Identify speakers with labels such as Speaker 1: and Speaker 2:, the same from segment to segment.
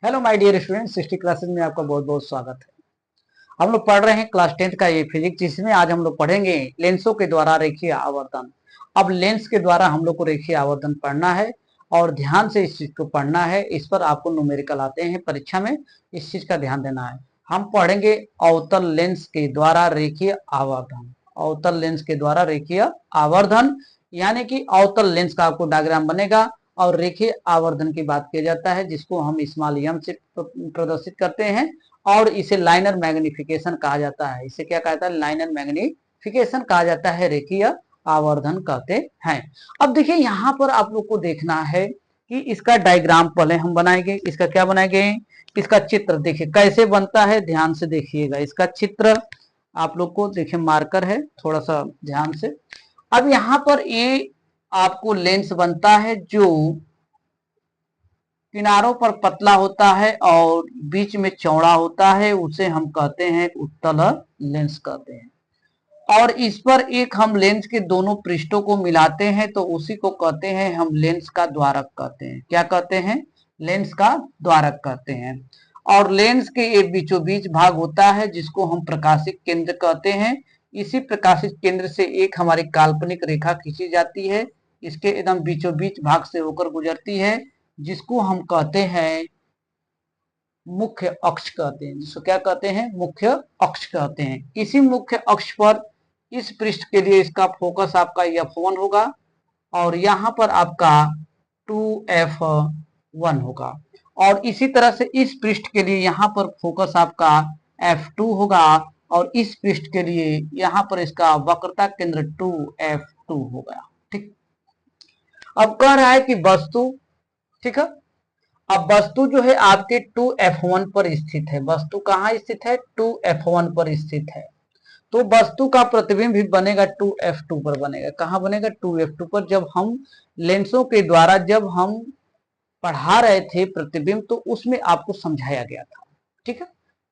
Speaker 1: Hello my dear students, sixty classes में आपका बहुत बहुत स्वागत है। हम लोग पढ़ रहे हैं क्लास 10th का ये फिजिक्स, जिसमें आज हम लोग पढ़ेंगे लेंसों के द्वारा रेखीय आवर्धन। अब लेंस के द्वारा हम लोग को रेखीय आवर्धन पढ़ना है और ध्यान से इस चीज को पढ़ना है। इस पर आपको न्यूमेरिकल आते हैं परीक्षा में, इस चीज का ध्यान देना है। हम पढ़ेंगे अवतल लेंस के द्वारा रेखीय आवर्धन। अवतल लेंस के द्वारा रेखीय आवर्धन यानी कि अवतल लेंस का आपको डायग्राम बनेगा और रेखीय आवर्धन की बात किया जाता है, जिसको हम स्मॉल एम से प्रदर्शित करते हैं और इसे लाइनर मैग्निफिकेशन कहा जाता है। इसे क्या कहता है? लाइनर मैग्निफिकेशन कहा जाता है, रेखीय आवर्धन कहते हैं। अब देखिए यहाँ पर आप लोग को देखना है कि इसका डायग्राम पहले हम बनाएंगे। इसका क्या बनाएंगे? इसका चित्र देखिए कैसे बनता है, ध्यान से देखिएगा। इसका चित्र आप लोग को देखिए, मार्कर है, थोड़ा सा ध्यान से। अब यहाँ पर ये आपको लेंस बनता है जो किनारों पर पतला होता है और बीच में चौड़ा होता है, उसे हम कहते हैं उत्तल लेंस कहते हैं। और इस पर एक हम लेंस के दोनों पृष्ठों को मिलाते हैं तो उसी को कहते हैं हम लेंस का द्वारक कहते हैं। क्या कहते हैं? लेंस का द्वारक कहते हैं। और लेंस के एक बीचों बीच भाग होता है जिसको हम प्रकाशिक केंद्र कहते हैं। इसी प्रकाशित केंद्र से एक हमारी काल्पनिक रेखा खींची जाती है, इसके एकदम बीचों बीच भाग से होकर गुजरती है, जिसको हम कहते हैं मुख्य अक्ष कहते हैं। जिसको क्या कहते हैं? मुख्य अक्ष कहते हैं। इसी मुख्य अक्ष पर इस पृष्ठ के लिए इसका फोकस आपका F1 होगा और यहाँ पर आपका 2F1 होगा। और इसी तरह से इस पृष्ठ के लिए यहाँ पर फोकस आपका F2 होगा और इस पृष्ठ के लिए यहाँ पर इसका वक्रता केंद्र 2F2 होगा। ठीक, अब कह रहा है कि वस्तु, ठीक है, अब वस्तु जो है आपके 2F1 पर स्थित है। वस्तु कहाँ स्थित है? 2F1 पर स्थित है। तो वस्तु का प्रतिबिंब भी बनेगा 2F2 पर बनेगा। कहाँ बनेगा? 2F2 पर। जब हम लेंसों के द्वारा जब हम पढ़ा रहे थे प्रतिबिंब, तो उसमें आपको समझाया गया था, ठीक है,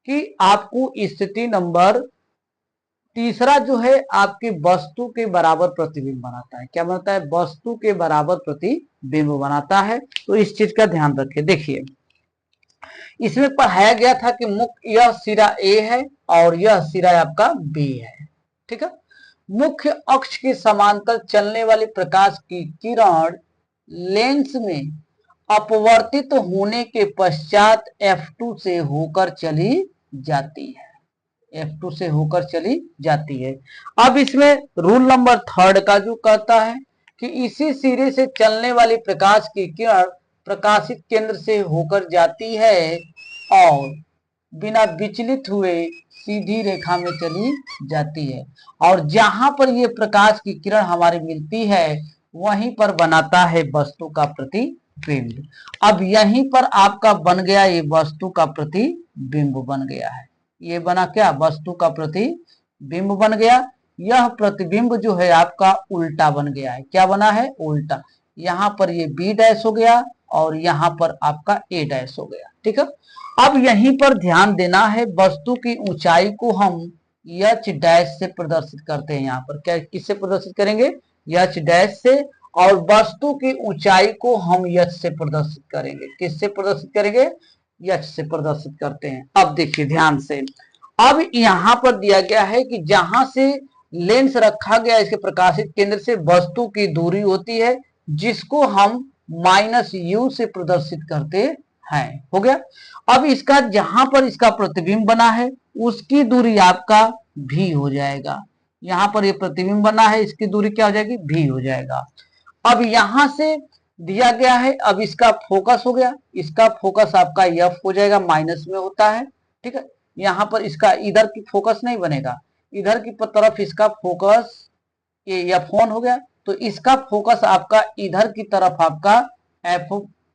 Speaker 1: कि आपको स्थिति नंबर तीसरा जो है आपकी वस्तु के बराबर प्रतिबिंब बनाता है। क्या बनाता है? वस्तु के बराबर प्रतिबिंब बनाता है। तो इस चीज का ध्यान रखिए। देखिए इसमें पढ़ाया गया था कि मुख्य यह सिरा ए है और यह सिरा आपका बी है, ठीक है। मुख्य अक्ष के समांतर चलने वाली प्रकाश की किरण लेंस में अपवर्तित होने के पश्चात F2 से होकर चली जाती है। F2 से होकर चली जाती है। अब इसमें रूल नंबर 3 का जो कहता है कि इसी सिरे से चलने वाली प्रकाश की किरण प्रकाशित केंद्र से होकर जाती है और बिना विचलित हुए सीधी रेखा में चली जाती है। और जहां पर ये प्रकाश की किरण हमारी मिलती है वहीं पर बनाता है वस्तु का प्रतिबिंब। अब यहीं पर आपका बन गया, ये वस्तु का प्रतिबिंब बन गया है। ये बना क्या? वस्तु का प्रतिबिंब बन गया। यह प्रतिबिंब जो है आपका उल्टा बन गया है। क्या बना है? उल्टा। यहाँ पर ये बी डैश हो गया और यहाँ पर आपका ए डैश हो गया, ठीक है। अब यहीं पर ध्यान देना है, वस्तु की ऊंचाई को हम एच डैश से प्रदर्शित करते हैं। यहाँ पर क्या किससे प्रदर्शित करेंगे? एच डैश से। और वस्तु की ऊंचाई को हम एच से प्रदर्शित करेंगे। किससे प्रदर्शित करेंगे? एच से प्रदर्शित करते हैं। अब देखिए ध्यान से, अब यहां पर दिया गया है कि जहां से लेंस रखा गया इसके प्रकाशित केंद्र से वस्तु की दूरी होती है, जिसको हम -u से प्रदर्शित करते हैं। हो गया। अब इसका जहां पर इसका प्रतिबिंब बना है उसकी दूरी आपका भी हो जाएगा। यहां पर ये प्रतिबिंब बना है, इसकी दूरी क्या हो जाएगी? भी हो जाएगा। अब यहां से दिया गया है, अब इसका फोकस हो गया, इसका फोकस आपका एफ हो जाएगा, माइनस में होता है, ठीक है। यहां पर इसका इधर की फोकस नहीं बनेगा, इधर की तरफ इसका फोकस ये F1 हो गया, तो इसका फोकस आपका इधर की तरफ आपका एफ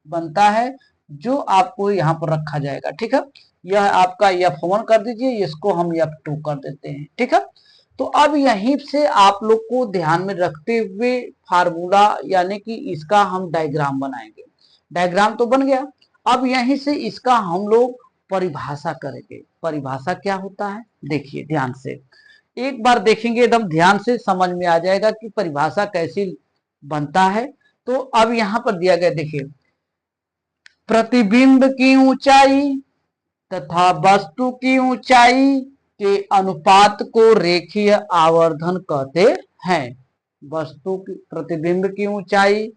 Speaker 1: बनता है, जो आपको यहां पर रखा जाएगा, ठीक है। यह आपका F1 कर दीजिए, इसको हम F2 कर देते हैं, ठीक है। तो अब यहीं से आप लोग को ध्यान में रखते हुए फार्मूला यानी कि इसका हम डायग्राम बनाएंगे। डायग्राम तो बन गया। अब यहीं से इसका हम लोग परिभाषा करेंगे। परिभाषा क्या होता है? देखिए ध्यान से, एक बार देखेंगे एकदम ध्यान से समझ में आ जाएगा कि परिभाषा कैसी बनता है। तो अब यहां पर दिया गया, देखिए प्रतिबिंब की ऊंचाई तथा वस्तु की ऊंचाई के अनुपात को रेखीय आवर्धन कहते हैं। वस्तु की प्रतिबिंब की ऊंचाई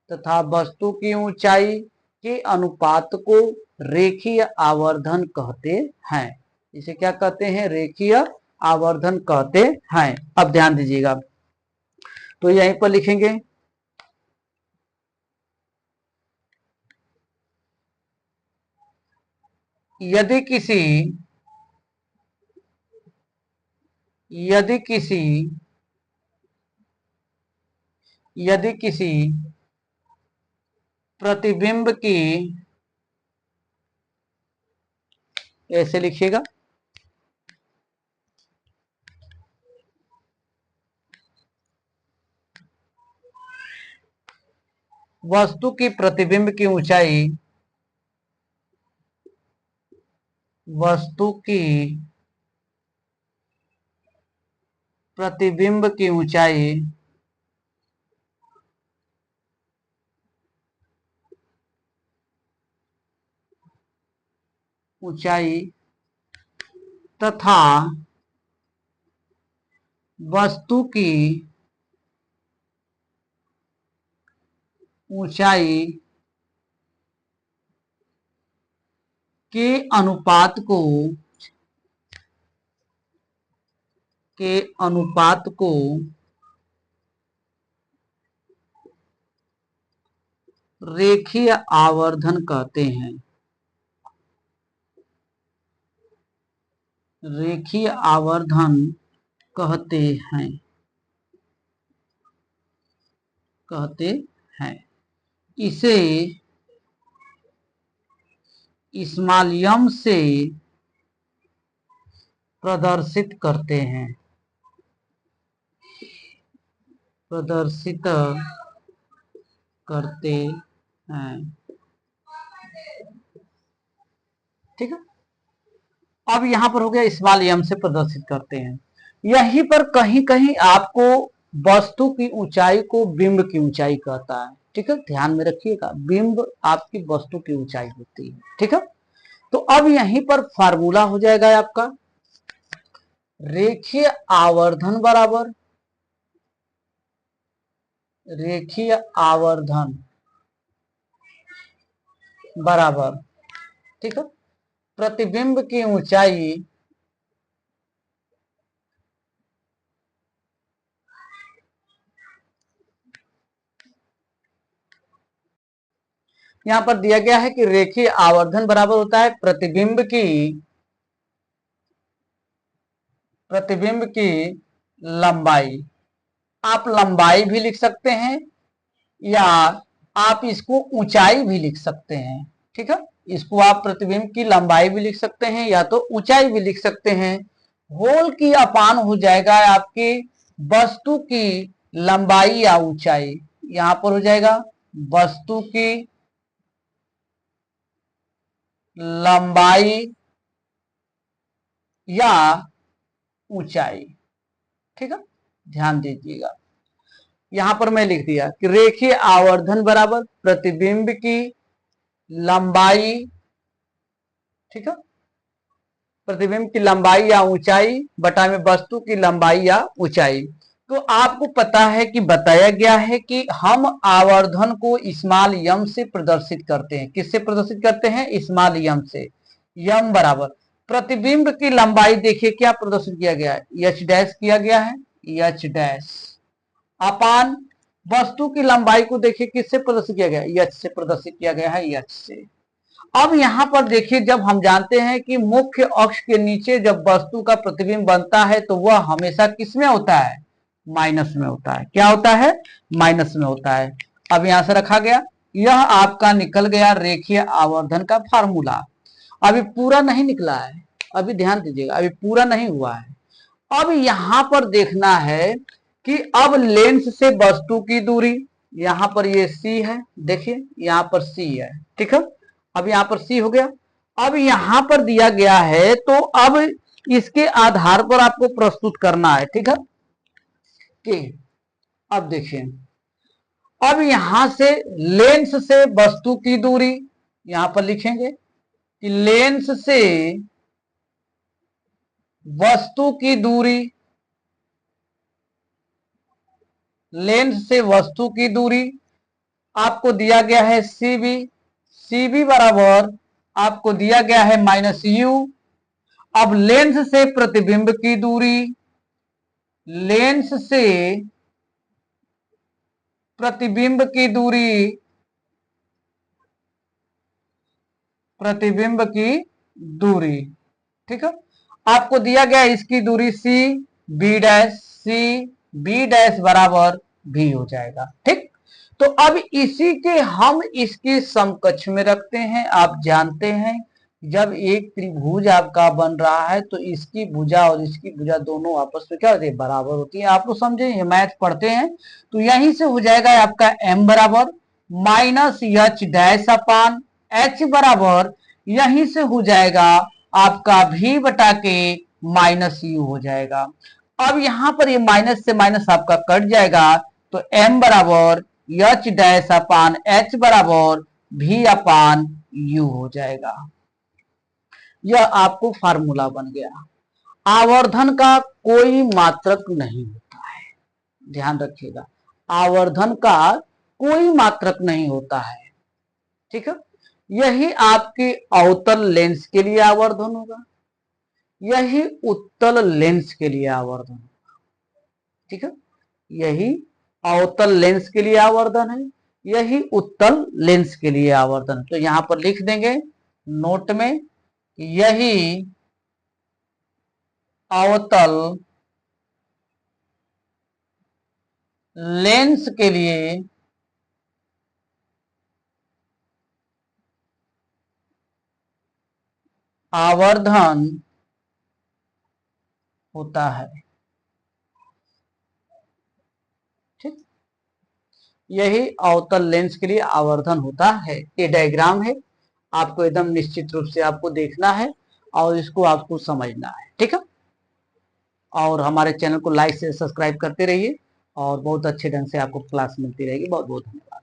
Speaker 1: तथा वस्तु की ऊंचाई के अनुपात को रेखीय आवर्धन कहते हैं। इसे क्या कहते हैं? रेखीय आवर्धन कहते हैं। अब ध्यान दीजिएगा, तो यहीं पर लिखेंगे यदि किसी प्रतिबिंब की, ऐसे लिखिएगा, वस्तु की प्रतिबिंब की ऊंचाई, वस्तु की प्रतिबिंब की ऊंचाई तथा वस्तु की ऊंचाई के अनुपात को रेखीय आवर्धन कहते हैं। रेखीय आवर्धन कहते हैं। इसे स्मॉल m से प्रदर्शित करते हैं। ठीक है, अब यहां पर हो गया स्मॉल m से प्रदर्शित करते हैं। यहीं पर कहीं कहीं आपको वस्तु की ऊंचाई को बिंब की ऊंचाई कहता है। ठीक है, ध्यान में रखिएगा, बिंब आपकी वस्तु की ऊंचाई होती है। ठीक है, तो अब यहीं पर फार्मूला हो जाएगा आपका रेखीय आवर्धन बराबर ठीक है, प्रतिबिंब की ऊंचाई यहां पर दिया गया है कि रेखीय आवर्धन बराबर होता है प्रतिबिंब की लंबाई। आप लंबाई भी लिख सकते हैं या आप इसको ऊंचाई भी लिख सकते हैं। ठीक है, इसको आप प्रतिबिंब की लंबाई भी लिख सकते हैं या तो ऊंचाई भी लिख सकते हैं। होल की अपान हो जाएगा आपकी वस्तु की लंबाई या ऊंचाई। यहां पर हो जाएगा वस्तु की लंबाई या ऊंचाई। ठीक है, ध्यान दीजिएगा, यहां पर मैं लिख दिया कि रेखीय आवर्धन बराबर प्रतिबिंब की लंबाई, ठीक है, प्रतिबिंब की लंबाई या ऊंचाई बटा में वस्तु की लंबाई या ऊंचाई। तो आपको पता है कि बताया गया है कि हम आवर्धन को स्मॉल m से प्रदर्शित करते हैं। किससे प्रदर्शित करते हैं? स्मॉल m से। m बराबर प्रतिबिंब की लंबाई, देखिए क्या प्रदर्शित किया गया है, h डैश किया गया है, h डैश अपान वस्तु की लंबाई को देखिए किससे प्रदर्शित किया गया है, h से प्रदर्शित किया गया है, h से। अब यहां पर देखिए, जब हम जानते हैं कि मुख्य अक्ष के नीचे जब वस्तु का प्रतिबिंब बनता है तो वह हमेशा किस में होता है? माइनस में होता है। क्या होता है? माइनस में होता है। अब यहां से रखा गया, यह आपका निकल गया रेखीय आवर्धन का फार्मूला। अभी पूरा नहीं निकला है, अभी ध्यान दीजिएगा, अभी पूरा नहीं हुआ है। अब यहां पर देखना है कि अब लेंस से वस्तु की दूरी, यहां पर ये C है, देखिए यहां पर C है। ठीक है, अब यहां पर C हो गया। अब यहां पर दिया गया है तो अब इसके आधार पर आपको प्रस्तुत करना है। ठीक है, कि अब देखिए, अब यहां से लेंस से वस्तु की दूरी, यहां पर लिखेंगे कि लेंस से वस्तु की दूरी, लेंस से वस्तु की दूरी आपको दिया गया है सीबी, सीबी बराबर आपको दिया गया है -u। अब लेंस से प्रतिबिंब की दूरी, लेंस से प्रतिबिंब की दूरी, प्रतिबिंब की दूरी, ठीक है, आपको दिया गया इसकी दूरी C B dash, C B dash बराबर भी हो जाएगा। ठीक, तो अब इसी के हम इसके समकक्ष में रखते हैं। आप जानते हैं जब एक त्रिभुज आपका बन रहा है तो इसकी भुजा और इसकी भुजा दोनों आपस में क्या होती है, बराबर होती है। आप लोग समझे, ये मैथ पढ़ते हैं तो यहीं से हो जाएगा आपका m बराबर -h डैश अपान h बराबर यहीं से हो जाएगा आपका v बटा के -u हो जाएगा। अब यहां पर ये माइनस से माइनस आपका कट जाएगा तो m बराबर h डैश अपान h बराबर v अपान u हो जाएगा। यह आपको फार्मूला बन गया। आवर्धन का कोई मात्रक नहीं होता है, ध्यान रखिएगा, आवर्धन का कोई मात्रक नहीं होता है। ठीक है, यही आपके अवतल लेंस के लिए आवर्धन होगा, यही उत्तल लेंस के लिए आवर्धन होगा। ठीक है, यही अवतल लेंस के लिए आवर्धन है, यही उत्तल लेंस के लिए आवर्धन। तो यहां पर लिख देंगे नोट में, यही अवतल लेंस के लिए आवर्धन होता है। ठीक, यही अवतल लेंस के लिए आवर्धन होता है। ये डायग्राम है, आपको एकदम निश्चित रूप से आपको देखना है और इसको आपको समझना है। ठीक है, और हमारे चैनल को लाइक से सब्सक्राइब करते रहिए और बहुत अच्छे ढंग से आपको क्लास मिलती रहेगी। बहुत बहुत धन्यवाद।